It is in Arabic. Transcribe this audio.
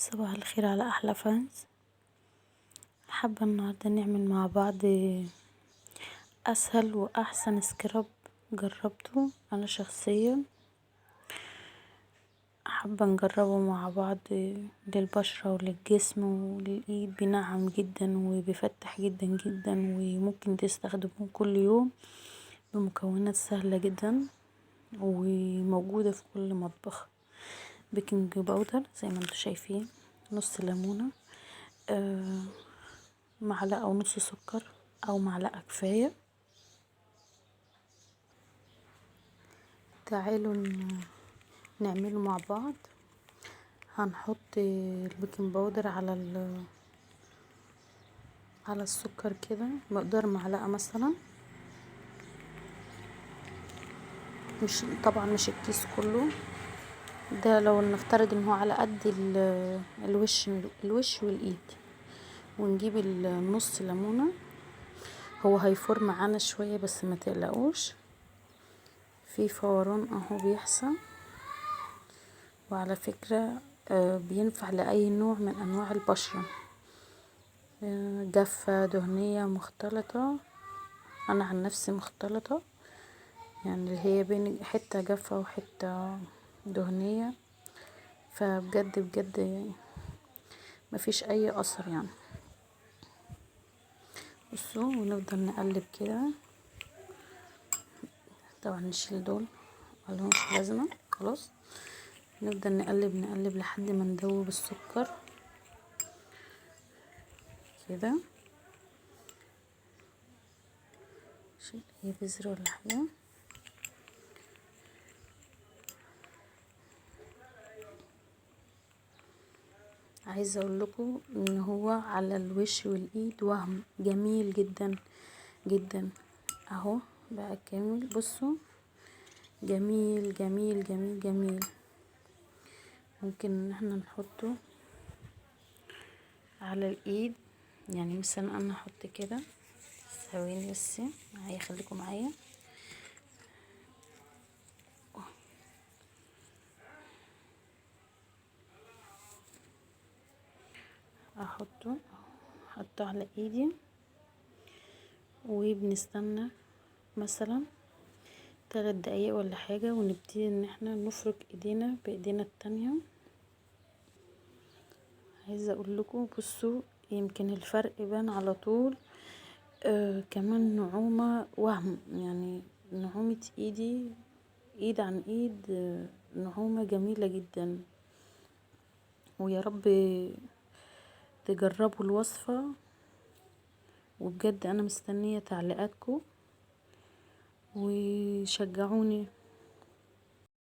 صباح الخير على احلى فانز. حابة النهاردة نعمل مع بعض اسهل واحسن سكراب جربته انا شخصيا. حابة نجربه مع بعض للبشرة وللجسم وللايد، بينعم جدا وبيفتح جدا جدا، وممكن تستخدموه كل يوم بمكونات سهلة جدا وموجودة في كل مطبخ. بيكنج باودر زي ما انتوا شايفين، نص ليمونة، معلقة ونص سكر او معلقة كفاية. تعالوا نعمله مع بعض. هنحط البيكنج باودر على السكر كده، مقدار معلقة مثلا، مش طبعا مش الكيس كله ده، لو نفترض ان هو على قد الوش والايد. ونجيب النص ليمونة، هو هيفور معانا شوية بس ما تقلقوش، في فوران اهو بيحصل. وعلى فكرة بينفع لأي نوع من أنواع البشرة، جافة دهنية مختلطة. أنا عن نفسي مختلطة، يعني اللي هي بين حتة جافة وحتة دهنية، فبجد بجد مفيش أي أثر يعني. بصوا، ونفضل نقلب كده. طبعا نشيل دول ملهمش لازمة خلاص. نفضل نقلب نقلب لحد ما ندوب السكر كده. شيل اي بذر ولا حاجة. عايزة اقول لكم ان هو على الوش والايد وهم جميل جدا جدا اهو بقى كامل. بصوا، جميل جميل جميل جميل. ممكن ان احنا نحطه على الايد، يعني مثلا انا احط كده. ثواني بس معايا، خليكم معايا. احطه على ايدي، وبنستنى مثلا 3 دقايق ولا حاجة، ونبتدي ان احنا نفرك ايدينا بايدينا التانية. عايزة اقول لكم بصوا، يمكن الفرق يبان على طول. كمان نعومة وهم، يعني نعومة ايدي ايد عن ايد، نعومة جميلة جدا. ويا رب تجربوا الوصفة، وبجد انا مستنية تعليقاتكم وشجعوني.